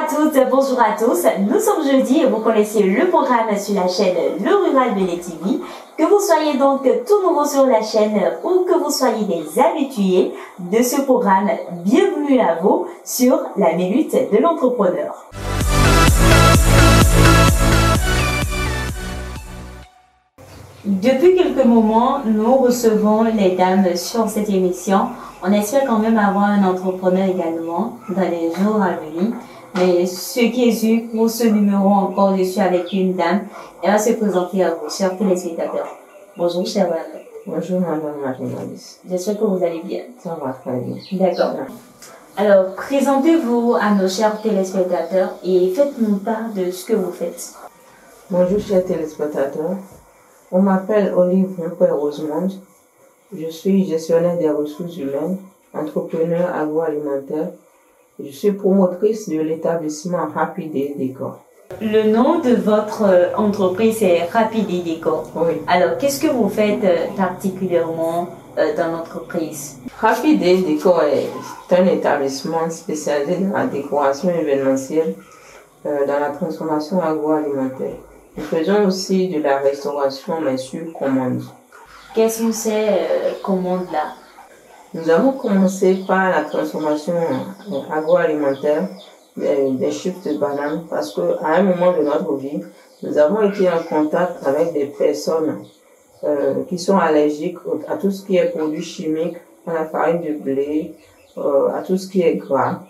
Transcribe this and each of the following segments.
à toutes, bonjour à tous. Nous sommes jeudi et vous connaissez le programme sur la chaîne Le Rural Bélé TV. Que vous soyez donc tout nouveau sur la chaîne ou que vous soyez des habitués de ce programme, bienvenue à vous sur la minute de l'entrepreneur. Depuis quelques moments, nous recevons les dames sur cette émission. On espère quand même avoir un entrepreneur également dans les jours à venir. Mais ce qui est sûr, pour ce numéro encore, je suis avec une dame. Elle va se présenter à vous, chers téléspectateurs. Bonjour, chère dame. Bonjour, madame la journaliste. J'espère que vous allez bien. Ça va très bien. D'accord. Alors, présentez-vous à nos chers téléspectateurs et faites-nous part de ce que vous faites. Bonjour, chers téléspectateurs. On m'appelle Olive Rosemonde. Je suis gestionnaire des ressources humaines, entrepreneur agroalimentaire. Je suis promotrice de l'établissement Rapide Décor. Le nom de votre entreprise est Rapide Décor. Oui. Alors, qu'est-ce que vous faites particulièrement dans l'entreprise? Rapide Décor est un établissement spécialisé dans la décoration événementielle, dans la transformation agroalimentaire. Nous faisons aussi de la restauration, mais sur commande. Quelles sont ces commandes-là? Nous avons commencé par la transformation agroalimentaire des chips de bananes parce qu'à un moment de notre vie, nous avons été en contact avec des personnes qui sont allergiques à tout ce qui est produits chimiques, à la farine de blé, à tout ce qui est gras.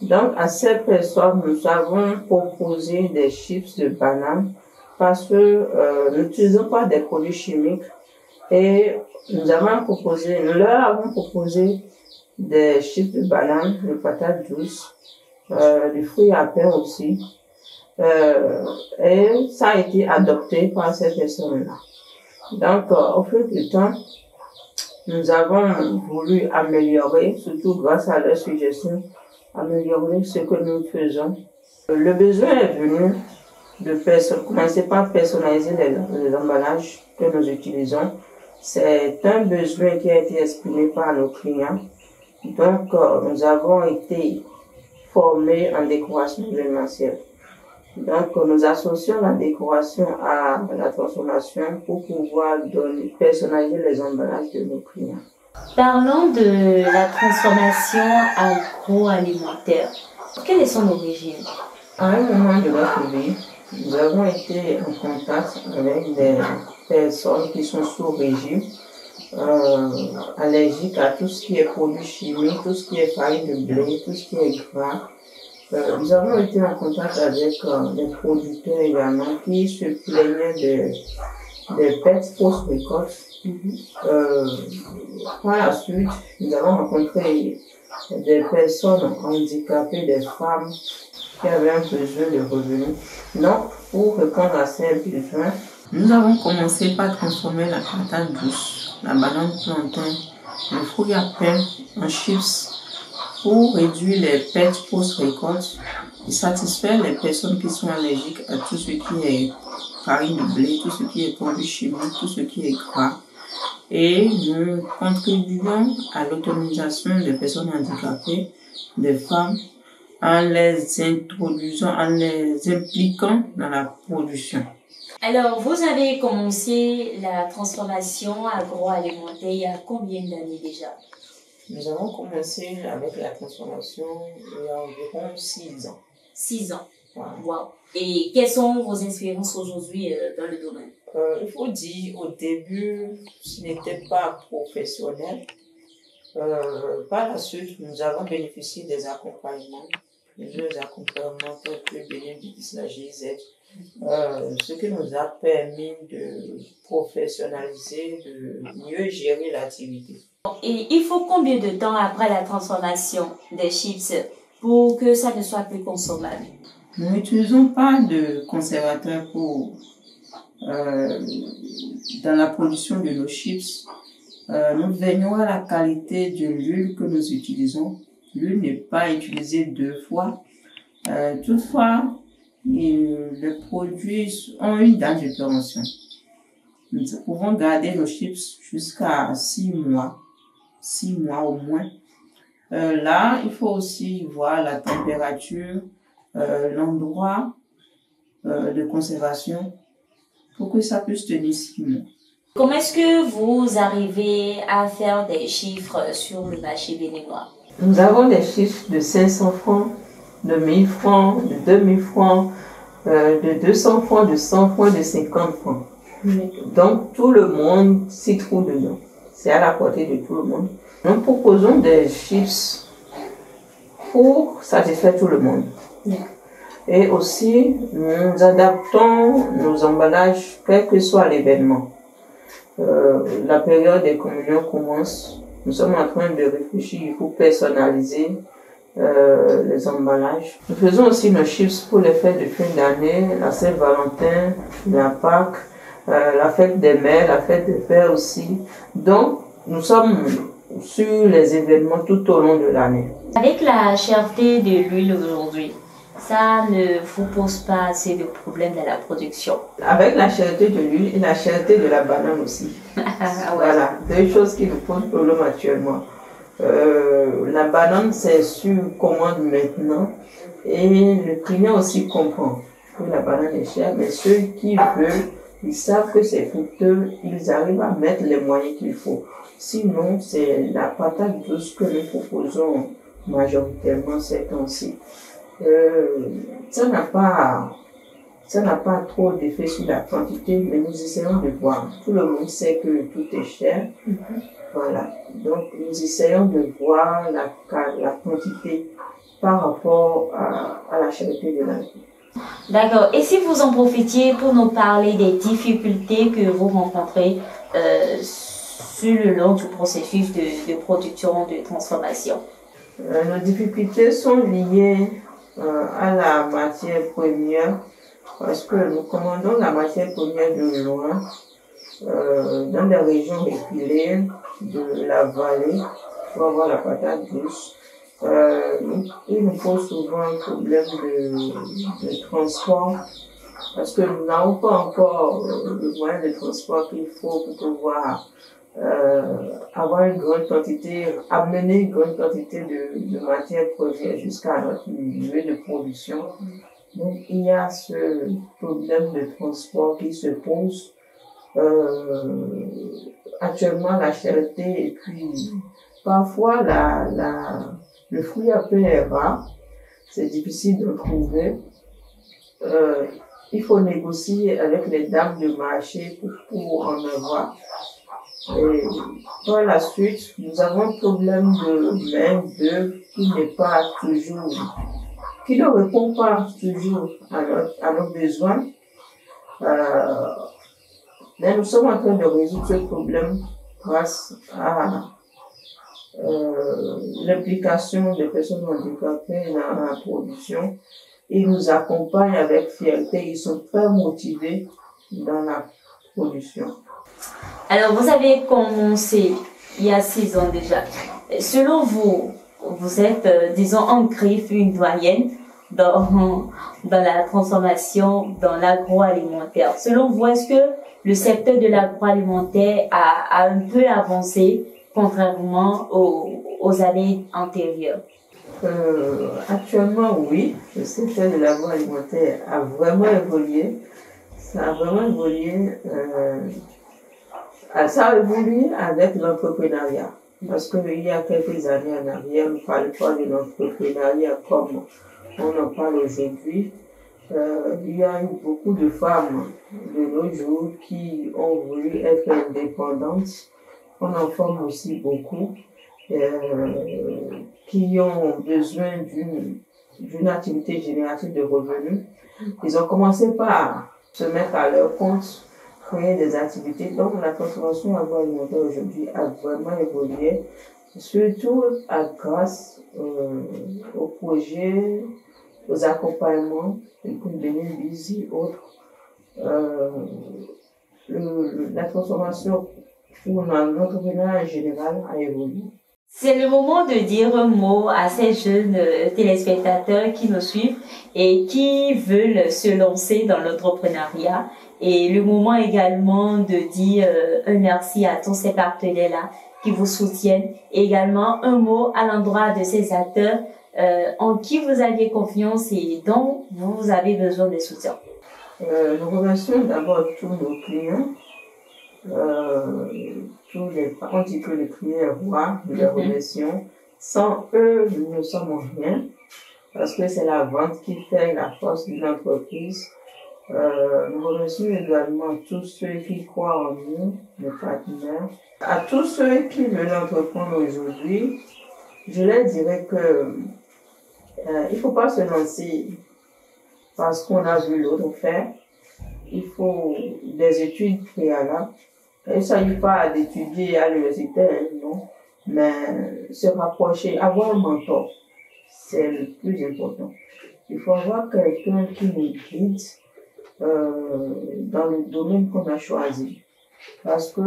Donc, à ces personnes, nous avons proposé des chips de bananes parce que nous n'utilisons pas des produits chimiques et nous leur avons proposé des chips de bananes, de patates douces, des fruits à pain aussi. Et ça a été adopté par ces personnes-là. Donc, au fil du temps, nous avons voulu améliorer, surtout grâce à leurs suggestions, améliorer ce que nous faisons. Le besoin est venu de commencer par personnaliser les emballages que nous utilisons. C'est un besoin qui a été exprimé par nos clients. Donc, nous avons été formés en décoration événementielle. Donc, nous associons la décoration à la transformation pour pouvoir personnaliser les emballages de nos clients. Parlons de la transformation agroalimentaire. Quelle est son origine? À un moment de notre vie, nous avons été en contact avec des personnes qui sont sous régime, allergiques à tout ce qui est produits chimiques, tout ce qui est farine de blé, tout ce qui est gras. Nous avons été en contact avec des producteurs également qui se plaignaient des pertes post-récolte. Par la suite, nous avons rencontré des personnes handicapées, des femmes qui avaient un besoin de revenus. Donc, pour répondre à ces besoins, nous avons commencé par transformer la patate douce, la banane plantain, le fruit à pain en chips pour réduire les pertes post-récolte et satisfaire les personnes qui sont allergiques à tout ce qui est farine de blé, tout ce qui est produits chimiques, tout ce qui est gras. Et nous contribuons à l'autonomisation des personnes handicapées, des femmes, en les introduisant, en les impliquant dans la production. Alors, vous avez commencé la transformation agroalimentaire il y a combien d'années déjà? Nous avons commencé avec la transformation il y a environ 6 ans. 6 ans. Voilà. Wow. Et quelles sont vos expériences aujourd'hui dans le domaine? Il faut dire, au début, ce n'était pas professionnel. Par la suite, nous avons bénéficié des accompagnements, plusieurs accompagnements tels que bénéfice la GIZ, ce qui nous a permis de professionnaliser, de mieux gérer l'activité. Et il faut combien de temps après la transformation des chips pour que ça ne soit plus consommable? Nous n'utilisons pas de conservateur dans la production de nos chips. Nous veillons à la qualité de l'huile que nous utilisons. L'huile n'est pas utilisée 2 fois. Toutefois, les produits ont une date de péremption. Nous pouvons garder nos chips jusqu'à 6 mois. 6 mois au moins. Là, il faut aussi voir la température l'endroit de conservation pour que ça puisse tenir 6 mois. Comment est-ce que vous arrivez à faire des chiffres sur le marché béninois? Nous avons des chiffres de 500 francs, de 1000 francs, de 2000 francs, de 200 francs, de 100 francs, de 50 francs. Donc tout le monde s'y trouve dedans. C'est à la portée de tout le monde. Nous proposons des chiffres pour satisfaire tout le monde. Et aussi, nous adaptons nos emballages, quel que soit l'événement. La période des communions commence. Nous sommes en train de réfléchir pour personnaliser les emballages. Nous faisons aussi nos chiffres pour les fêtes de fin d'année, la Saint-Valentin, la Pâques, la fête des mères, la fête des pères aussi. Donc, nous sommes sur les événements tout au long de l'année. Avec la cherté de l'huile aujourd'hui, ça ne vous pose pas assez de problèmes dans la production? Avec la cherté de l'huile et la cherté de la banane aussi. Voilà, deux choses qui nous posent problème actuellement. La banane, c'est sur commande maintenant et le client aussi comprend que la banane est chère, mais ceux qui veulent, ils savent que c'est coûteux, ils arrivent à mettre les moyens qu'il faut. Sinon, c'est la patate douce que nous proposons majoritairement ces temps-ci. Ça n'a pas trop d'effet sur la quantité, mais nous essayons de voir. Tout le monde sait que tout est cher. Voilà. Donc, nous essayons de voir la quantité par rapport à la cherté de la vie. D'accord. Et si vous en profitiez pour nous parler des difficultés que vous rencontrez sur le long du processus de production, de transformation? Nos difficultés sont liées à la matière première, parce que nous commandons la matière première de loin, dans des régions reculées de la vallée, pour avoir la patate douce. Il nous pose souvent un problème de transport, parce que nous n'avons pas encore le moyen de transport qu'il faut pour pouvoir avoir une grande quantité, amener une grande quantité de matière première jusqu'à notre lieu de production. Donc il y a ce problème de transport qui se pose. Actuellement la cherté et puis parfois le fruit à pain est rare, c'est difficile de le trouver. Il faut négocier avec les dames de marché pour en avoir. Et par la suite, nous avons un problème de main-d'œuvre qui n'est pas toujours, qui ne répond pas toujours à nos besoins. Mais nous sommes en train de résoudre ce problème grâce à l'implication des personnes handicapées dans la production. Ils nous accompagnent avec fierté, ils sont très motivés dans la production. Alors, vous avez commencé il y a 6 ans déjà. Selon vous, vous êtes, disons, en griffe, une doyenne dans la transformation, dans l'agroalimentaire. Selon vous, est-ce que le secteur de l'agroalimentaire a un peu avancé contrairement aux années antérieures? Actuellement, oui, le secteur de l'agroalimentaire a vraiment évolué. Ça a vraiment évolué. Ça a évolué avec l'entrepreneuriat. Parce qu'il y a quelques années en arrière, on ne parlait pas de l'entrepreneuriat comme on en parle aujourd'hui. Il y a eu beaucoup de femmes de nos jours qui ont voulu être indépendantes. On en forme aussi beaucoup, qui ont besoin d'une activité génératrice de revenus. Ils ont commencé par se mettre à leur compte, créer des activités. Donc la transformation agroalimentaire aujourd'hui a vraiment évolué, surtout grâce aux projets, aux accompagnements, comme Bénin Busy et autres. La transformation pour l'entrepreneuriat en général a évolué. C'est le moment de dire un mot à ces jeunes téléspectateurs qui nous suivent et qui veulent se lancer dans l'entrepreneuriat. Et le moment également de dire un merci à tous ces partenaires-là qui vous soutiennent. Et également un mot à l'endroit de ces acteurs en qui vous aviez confiance et dont vous avez besoin de soutien. Nous remercions d'abord tous nos clients. On dit que les clients rois, nous les remercions. Sans eux, nous ne sommes rien, parce que c'est la vente qui fait la force d'une entreprise. Nous remercions également tous ceux qui croient en nous, nos partenaires. À tous ceux qui veulent entreprendre aujourd'hui, je leur dirais que il faut pas se lancer parce qu'on a vu l'autre faire. Il faut des études préalables. Il ne s'agit pas d'étudier à l'université, non, mais se rapprocher, avoir un mentor, c'est le plus important. Il faut avoir quelqu'un qui nous guide dans le domaine qu'on a choisi. Parce que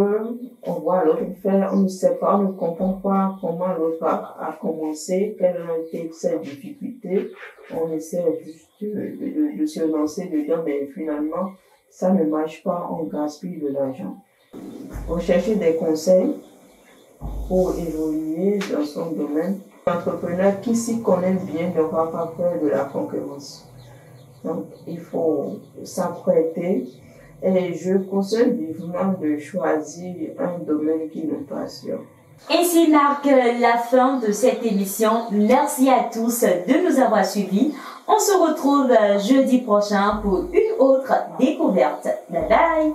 on voit l'autre faire, on ne sait pas, on ne comprend pas comment l'autre a commencé, quelles ont été ses difficultés. On essaie juste de se lancer dedans, mais finalement, ça ne marche pas, on gaspille de l'argent. On cherche des conseils pour évoluer dans son domaine. L'entrepreneur qui s'y connaît bien n'aura pas peur de la concurrence. Donc, il faut s'apprêter. Et je conseille vivement de choisir un domaine qui nous passionne. Ainsi marque la fin de cette émission. Merci à tous de nous avoir suivis. On se retrouve jeudi prochain pour une autre découverte. Bye bye!